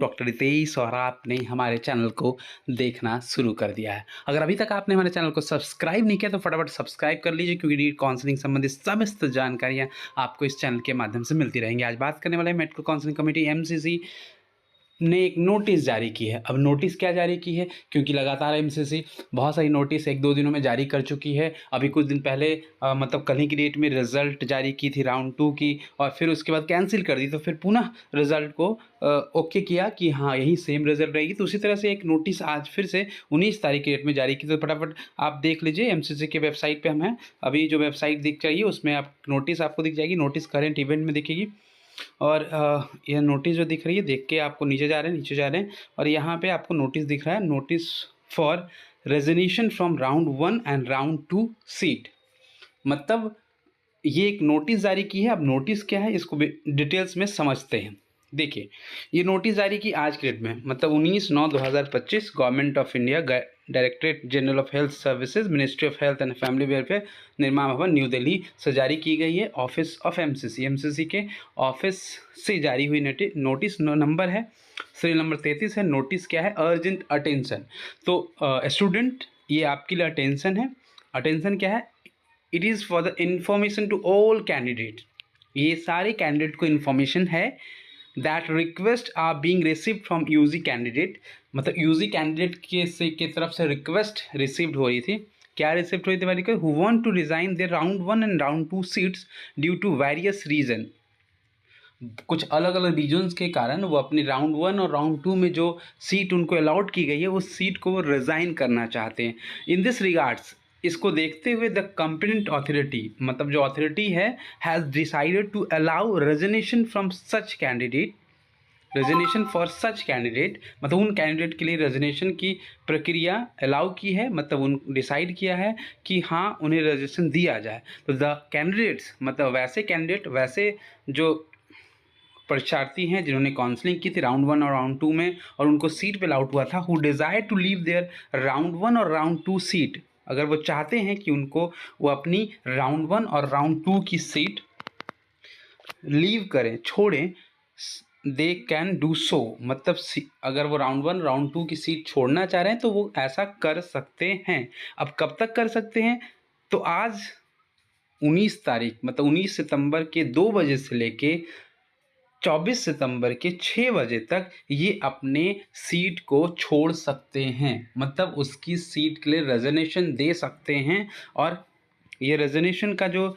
Doctor Ritesh और आपने हमारे चैनल को देखना शुरू कर दिया है। अगर अभी तक आपने हमारे चैनल को सब्सक्राइब नहीं किया तो फटाफट सब्सक्राइब कर लीजिए, क्योंकि नीट काउंसलिंग संबंधित समस्त जानकारियाँ आपको इस चैनल के माध्यम से मिलती रहेंगी। आज बात करने वाले हैं मेडिकल काउंसलिंग कमेटी एमसीसी ने एक नोटिस जारी की है। अब नोटिस क्या जारी की है, क्योंकि लगातार एमसीसी बहुत सारी नोटिस एक दो दिनों में जारी कर चुकी है। अभी कुछ दिन पहले मतलब कल ही की डेट में रिजल्ट जारी की थी राउंड 2 की, और फिर उसके बाद कैंसिल कर दी, तो फिर पुनः रिजल्ट को ओके किया कि हाँ यही सेम रिजल्ट रहेगी। तो उसी तरह से एक नोटिस आज फिर से 19 तारीख की डेट में जारी की। तो फटाफट आप देख लीजिए, एमसीसी के वेबसाइट पर हम हैं। अभी जो वेबसाइट दिख जाइए उसमें आप नोटिस आपको दिख जाएगी, नोटिस करेंट इवेंट में दिखेगी। और यह नोटिस जो दिख रही है, देख के आपको नीचे जा रहे हैं और यहाँ पे आपको नोटिस दिख रहा है, notice for resignation from round 1 and round 2 seat. मतलब ये एक नोटिस जारी की है। अब नोटिस क्या है इसको डिटेल्स में समझते हैं। देखिए, ये नोटिस जारी की आज की डेट में, मतलब 19/9/2025 government of India, directorate general of health services, ministry of health and family welfare, निर्माण भवन, न्यू दिल्ली से जारी की गई है। ऑफिस ऑफ एमसीसी के ऑफिस से जारी हुई नोटिस नंबर है, सीरियल नंबर 33 है। नोटिस क्या है, अर्जेंट अटेंशन। तो स्टूडेंट, ये आपके लिए अटेंशन है। अटेंशन क्या है, it is for the information to all candidate. ये सारे कैंडिडेट को इन्फॉर्मेशन है that request are being received from UG candidate. मतलब यूजी कैंडिडेट के तरफ से रिक्वेस्ट रिसीव्ड हो रही थी। क्या रिसीव्ड हुई थी भाई, who want to resign their round 1 and round 2 seats due to various reason. कुछ अलग अलग रीजन्स के कारण वो अपनी राउंड 1 और राउंड 2 में जो सीट उनको अलाउड की गई है उस सीट को वो रिज़ाइन करना चाहते हैं। इन दिस रिगार्ड्स, इसको देखते हुए द कंपिटेंट अथॉरिटी, मतलब जो अथॉरिटी है, has decided to allow resignation from such candidate. Resignation for such candidate मतलब उन कैंडिडेट के लिए रेजिग्नेशन की प्रक्रिया अलाउ की है, मतलब उन डिसाइड किया है कि हाँ उन्हें रेजिग्नेशन दिया जाए। तो द कैंडिडेट्स मतलब वैसे कैंडिडेट, वैसे जो परीक्षार्थी हैं जिन्होंने काउंसलिंग की थी राउंड 1 और राउंड 2 में और उनको सीट पे अलाउट हुआ था, who desire to leave their round 1 और राउंड 2 सीट। अगर वो चाहते हैं कि उनको वो अपनी राउंड 1 और राउंड 2 की सीट लीव करें, छोड़ें, दे कैन डू सो। मतलब अगर वो राउंड 1 राउंड 2 की सीट छोड़ना चाह रहे हैं तो वो ऐसा कर सकते हैं। अब कब तक कर सकते हैं, तो आज 19 तारीख मतलब 19 सितंबर के 2 बजे से लेके 24 सितंबर के 6 बजे तक ये अपने सीट को छोड़ सकते हैं। मतलब उसकी सीट के लिए रेजिग्नेशन दे सकते हैं। और ये रेजिग्नेशन का जो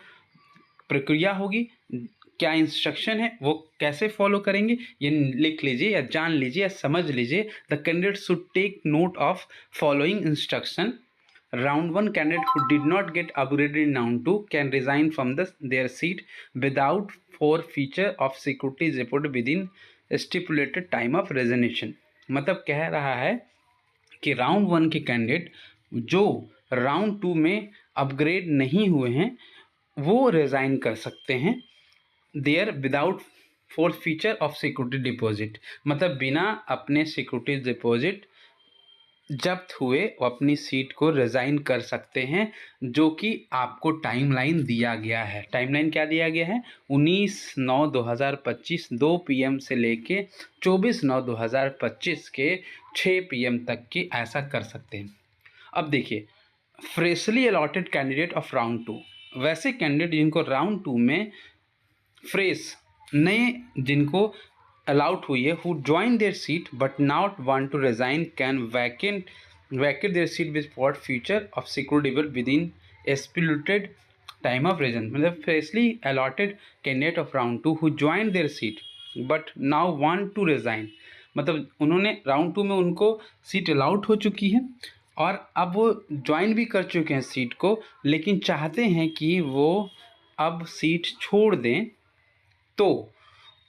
प्रक्रिया होगी, क्या इंस्ट्रक्शन है, वो कैसे फॉलो करेंगे, ये लिख लीजिए या जान लीजिए या समझ लीजिए। The candidate should take note of following instruction. Round 1 candidate who did not get upgraded in round 2 can resign from their seat without forfeiture of security reported within stipulated time of resignation। मतलब कह रहा है कि round 1 के candidate जो round 2 में upgrade नहीं हुए हैं वो रिज़ाइन कर सकते हैं, there without forfeiture of security deposit. मतलब बिना अपने सिक्योरिटी डिपॉजिट जब्त हुए वो अपनी सीट को रिज़ाइन कर सकते हैं, जो कि आपको टाइमलाइन दिया गया है। टाइमलाइन क्या दिया गया है, 19/9/2025 2 PM से लेके 24/9/2025 के 6 PM तक की ऐसा कर सकते हैं। अब देखिए, freshly allotted candidate of round 2, वैसे कैंडिडेट जिनको राउंड 2 में फ्रेश नए जिनको अलाउड हुई है, who joined their seat but not want to resign can vacate their seat with forfeiture of security within stipulated time of resign। मतलब freshly allotted candidate of round 2 who joined their seat but now want to resign, मतलब उन्होंने round 2 में उनको seat अलाउट हो चुकी है और अब वो ज्वाइन भी कर चुके हैं सीट को, लेकिन चाहते हैं कि वो अब सीट छोड़ दें, तो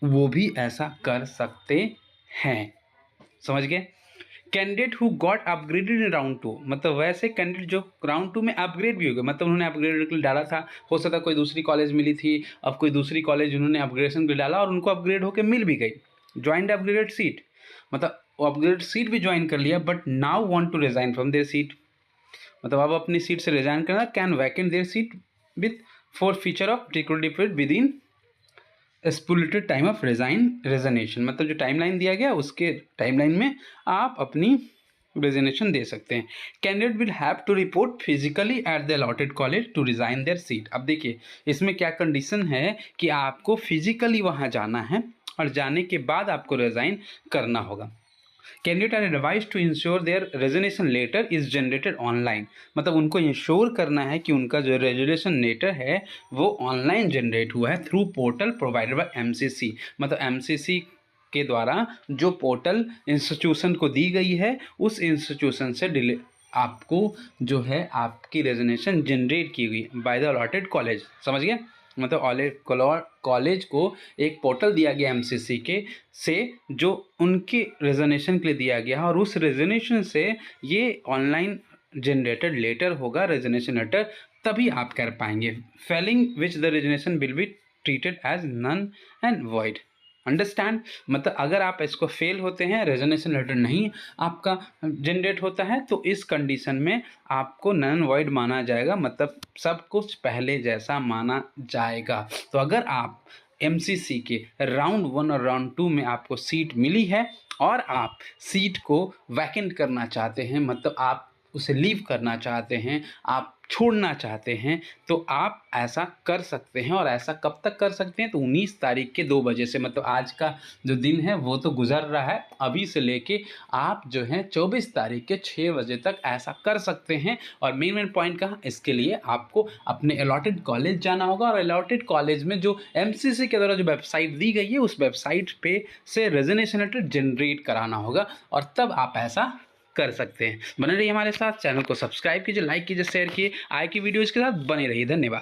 वो भी ऐसा कर सकते हैं। समझ गए। Candidate who got upgraded in round 2, मतलब वैसे कैंडिडेट जो राउंड 2 में अपग्रेड भी हो गए, मतलब उन्होंने अपग्रेड के लिए डाला था, हो सकता कोई दूसरी कॉलेज मिली थी, अब कोई दूसरी कॉलेज उन्होंने अपग्रेडेशन के लिए डाला और उनको अपग्रेड होकर मिल भी गई, ज्वाइंट अपग्रेडेड सीट, मतलब वो अपग्रेड सीट भी ज्वाइन कर लिया, but now want to resign from their seat, मतलब अब अपनी सीट से रिजाइन करना, can vacant their seat with for feature of security with in stipulated time of resignation, मतलब जो टाइमलाइन दिया गया उसके टाइमलाइन में आप अपनी रेजिग्नेशन दे सकते हैं। Candidate will have to report physically at the allotted college to resign their seat. अब देखिए इसमें क्या कंडीशन है कि आपको फिजिकली वहाँ जाना है और जाने के बाद आपको रिजाइन करना होगा। Candidate are advise to ensure their resignation letter is generated online, मतलब उनको इंश्योर करना है कि उनका जो रेजिग्नेशन लेटर है वो ऑनलाइन जनरेट हुआ है through portal provided by MCC, मतलब एमसीसी के द्वारा जो पोर्टल इंस्टीट्यूशन को दी गई है उस इंस्टीट्यूशन से आपको जो है आपकी रेजिग्नेशन जनरेट की गई बाय द अलॉटेड कॉलेज। समझ गया, मतलब कॉलेज को एक पोर्टल दिया गया एमसीसी के से जो उनके रेजिग्नेशन के लिए दिया गया और उस रेजिग्नेशन से ये ऑनलाइन जनरेटेड लेटर होगा, रेजिग्नेशन लेटर, तभी आप कर पाएंगे। Failing which the resignation will be treated as null and void. Understand, मतलब अगर आप इसको फेल होते हैं, रेजिग्नेशन लेटर नहीं आपका जनरेट होता है, तो इस कंडीशन में आपको नन वॉइड माना जाएगा, मतलब सब कुछ पहले जैसा माना जाएगा। तो अगर आप एमसीसी के राउंड 1 और राउंड 2 में आपको सीट मिली है और आप सीट को वैकेंट करना चाहते हैं, मतलब आप उसे लीव करना चाहते हैं, आप छोड़ना चाहते हैं, तो आप ऐसा कर सकते हैं। और ऐसा कब तक कर सकते हैं, तो 19 तारीख के 2 बजे से, मतलब आज का जो दिन है वो तो गुजर रहा है, अभी से लेके आप जो है 24 तारीख के 6 बजे तक ऐसा कर सकते हैं। और मेन पॉइंट कहाँ, इसके लिए आपको अपने अलॉटेड कॉलेज जाना होगा और अलॉटेड कॉलेज में जो एमसीसी के द्वारा जो वेबसाइट दी गई है उस वेबसाइट पे से रेजिग्नेशन लेटर जनरेट कराना होगा और तब आप ऐसा कर सकते हैं। बने रहिए हमारे साथ, चैनल को सब्सक्राइब कीजिए, लाइक कीजिए, शेयर कीजिए, आगे की वीडियोज़ के साथ बने रहिए। धन्यवाद।